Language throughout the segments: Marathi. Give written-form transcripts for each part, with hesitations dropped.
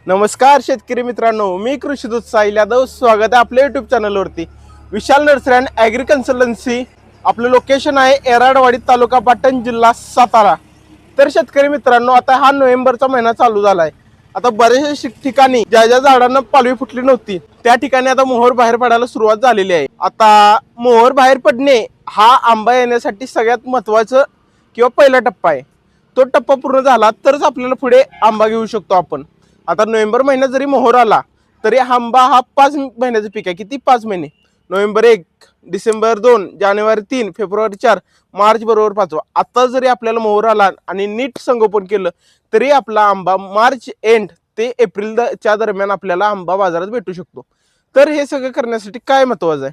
नमस्कार शेतकरी मित्रांनो, मी कृषी दूत साहिल यादव. स्वागत आहे आपल्या युट्यूब चॅनलवरती. विशाल नर्सरी अँड ॲग्री कन्सल्टन्सी. आपलं लोकेशन आहे एराडवाडी, तालुका पाटण, जिल्हा सातारा. तर शेतकरी मित्रांनो, आता हा नोव्हेंबरचा महिना चालू झाला आहे. आता बरेचशा ठिकाणी ज्या ज्या झाडांना पालवी फुटली नव्हती त्या ठिकाणी आता मोहर बाहेर पडायला सुरुवात झालेली आहे. आता मोहर बाहेर पडणे हा आंबा येण्यासाठी सगळ्यात महत्त्वाचं किंवा पहिला टप्पा आहे. तो टप्पा पूर्ण झाला तरच आपल्याला पुढे आंबा घेऊ शकतो आपण. आता नोव्हेंबर महिन्यात जरी मोहर आला तरी आंबा हा 5 महिन्याचं पीक आहे. किती 5 महिने? नोव्हेंबर 1, डिसेंबर 2, जानेवारी 3, फेब्रुवारी 4, मार्च बरोबर 5. आता जरी आपल्याला मोहर आला आणि नीट संगोपन केलं तरी आपला आंबा मार्च एंड ते एप्रिलच्या दरम्यान आपल्याला आंबा बाजारात भेटू शकतो. तर हे सगळं करण्यासाठी काय महत्त्वाचं आहे?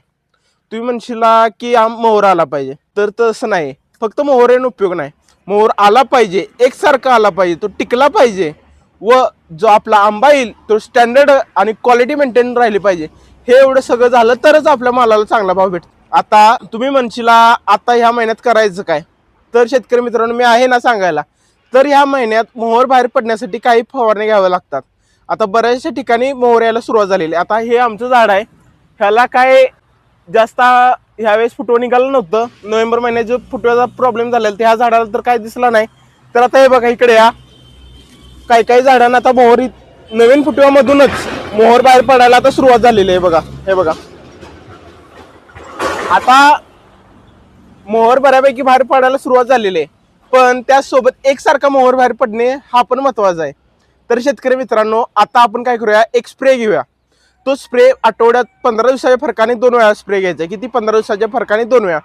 तुम्ही म्हणशीला की मोहर आला पाहिजे, तर तसं नाही. फक्त मोहर येऊन उपयोग नाही. मोहर आला पाहिजे, एकसारखा आला पाहिजे, तो टिकला पाहिजे व जो आपला आंबा येईल तो स्टँडर्ड आणि क्वालिटी मेंटेन राहिली पाहिजे. हे एवढं सगळं झालं तरच आपल्या मालाला चांगला भाव भेटतो. आता तुम्ही म्हणशीला आता ह्या महिन्यात करायचं काय? तर शेतकरी मित्रांनो, मी आहे ना सांगायला. तर ह्या महिन्यात मोहर बाहेर पडण्यासाठी काही फवारणी घ्याव्या लागतात. आता बऱ्याचशा ठिकाणी मोहर यायला सुरुवात झालेली. आता हे आमचं झाड आहे, ह्याला काय जास्त ह्यावेळेस फुटवं निघालं नव्हतं. नोव्हेंबर महिन्यात जो फुटव्याचा प्रॉब्लेम झालेला त्या झाडाला तर काय दिसला नाही. तर आता हे बघा इकडे या, काही काही झाडांना आता मोहर नवीन फुटव्यामधूनच मोहर बाहेर पडायला आता सुरुवात झालेली आहे. बघा, हे बघा, आता मोहर बऱ्यापैकी बाहेर पडायला सुरुवात झालेली आहे. पण त्याचसोबत एकसारखा मोहर बाहेर पडणे हा पण महत्वाचा आहे. तर शेतकरी मित्रांनो, आता आपण काय करूया, एक स्प्रे घेऊया. तो स्प्रे आठवड्यात 15 दिवसाच्या फरकाने 2 वेळा स्प्रे घ्यायचा. किती? 15 दिवसाच्या फरकाने 2 वेळा.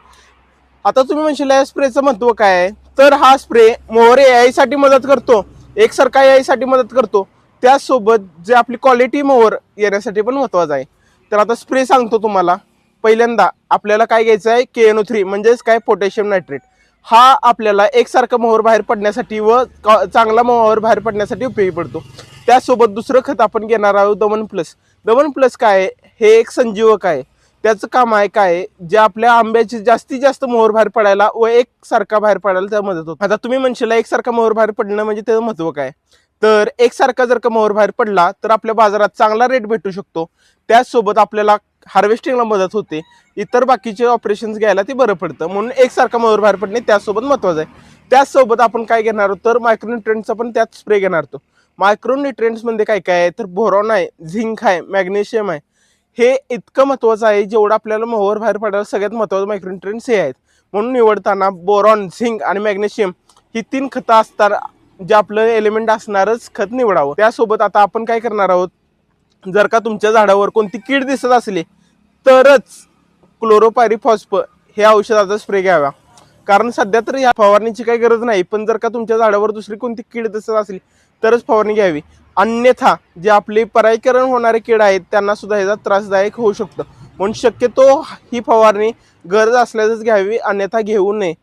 आता तुम्ही म्हणशील या स्प्रेचं महत्व काय आहे? तर हा स्प्रे मोहर यायसाठी मदत करतो, एकसारखा यायसाठी मदत करतो. त्याचसोबत जे आपली क्वालिटी मोहर येण्यासाठी पण महत्वाचं आहे. तर आता स्प्रे सांगतो तुम्हाला. पहिल्यांदा आपल्याला काय घ्यायचं आहे, KNO3 म्हणजेच काय, पोटॅशियम नायट्रेट. हा आपल्याला एकसारखा मोहर बाहेर पडण्यासाठी व चांगला मोहर बाहेर पडण्यासाठी उपयोगी पडतो. त्याचसोबत दुसरं खत आपण घेणार आहोत, दमन प्लस. दमन प्लस काय आहे? हे एक संजीवक आहे. त्याचं काम आहे काय, जे आपल्या आंब्याची जास्तीत जास्त मोहर बाहेर पडायला व एकसारखा बाहेर पडायला त्या मदत होते. आता तुम्ही म्हणशीला एकसारखा मोहर बाहेर पडणं म्हणजे त्याचं महत्व काय? तर एकसारखा जर का मोहर बाहेर पडला तर आपल्या बाजारात चांगला रेट भेटू शकतो. त्याचसोबत आपल्याला हार्वेस्टिंगला मदत होते. इतर बाकीचे ऑपरेशन्स घ्यायला ते बरं पडतं. म्हणून एकसारखा मोहर बाहेर पडणे त्याचसोबत महत्वाचं आहे. त्याचसोबत आपण काय घेणार आहोत, तर मायक्रोन्युट्रिएंट्सचा पण त्यात स्प्रे घेणार आहोत. मायक्रोन्युट्रिएंट्समध्ये काय काय आहे, तर बोरॉन आहे, झिंक आहे, मॅग्नेशियम आहे. हे इतकं महत्त्वाचं आहे, जेवढं आपल्याला मोहर बाहेर पडायला सगळ्यात महत्त्वाचं मायक्रोन्युट्रिएंट्स हे आहेत. म्हणून निवडताना बोरॉन, झिंक आणि मॅग्नेशियम ही 3 खतं असतात, जे आपलं एलिमेंट असणारच खत निवडावं. त्यासोबत आता आपण काय करणार आहोत, जर का तुमच्या झाडावर कोणती कीड दिसत असली तरच क्लोरोपायरीफॉस्फ हे औषधाचा स्प्रे घ्यावा. कारण सध्या तर या फवारणीची काही गरज नाही, पण जर का तुमच्या झाडावर दुसरी कोणती कीड दिसत असली तरच फवारणी घ्यावी. अन्यथा जे आपले परागीकरण होणारे कीड आहेत त्यांना सुद्धा ह्याचा त्रासदायक होऊ शकतं. म्हणून शक्यतो ही फवारणी गरज असल्यासच घ्यावी, अन्यथा घेऊ नये.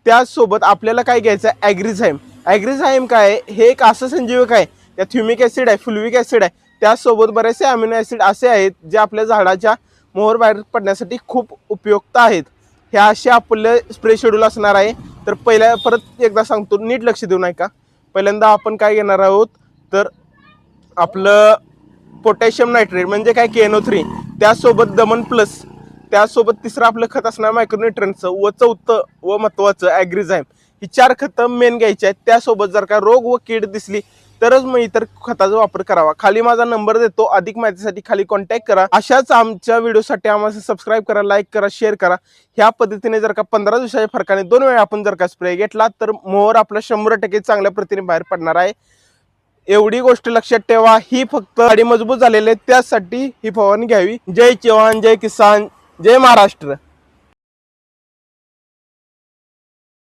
त्याचसोबत आपल्याला काय घ्यायचं आहे, ॲग्रिझाईम. ॲग्रिझाईम काय, हे एक असं संजीवक आहे, त्यात ह्युमिक ॲसिड आहे, फुल्विक ॲसिड आहे. त्याचसोबत बरेचसे अमिनो ॲसिड असे आहेत जे आपल्या झाडाच्या मोहर बाहेर पडण्यासाठी खूप उपयुक्त आहेत. ह्या असे आपले स्प्रे शेड्यूल असणार आहे. तर परत एकदा सांगतो, नीट लक्ष देऊ नका. पहिल्यांदा आपण काय घेणार आहोत, तर आपलं पोटॅशियम नायट्रेट म्हणजे काय, KNO3. त्याचसोबत दमन प्लस. त्याचसोबत तिसरं आपलं खत असणार मायक्रोन्युट्रिएंट्सचं व चौथं व महत्त्वाचं ॲग्रिझाईम. ही 4 खतं मेन घ्यायची आहेत. त्यासोबत जर का रोग व कीड दिसली तरच मग इतर खताचा वापर करावा. खाली माझा नंबर देतो, अधिक माहितीसाठी खाली कॉन्टॅक्ट करा. अशाच आमच्या व्हिडिओसाठी आम्हाला सबस्क्राईब करा, लाईक करा, शेअर करा. ह्या पद्धतीने जर का 15 दिवसाच्या फरकाने 2 वेळा आपण जर का स्प्रे घेतला तर मोहर आपला 100% चांगल्या प्रतीने बाहेर पडणार आहे. एवढी गोष्ट लक्षात ठेवा, ही फक्त गाडी मजबूत झालेली आहे त्यासाठी ही फवारणी घ्यावी. जय जवान, जय किसान, जय महाराष्ट्र.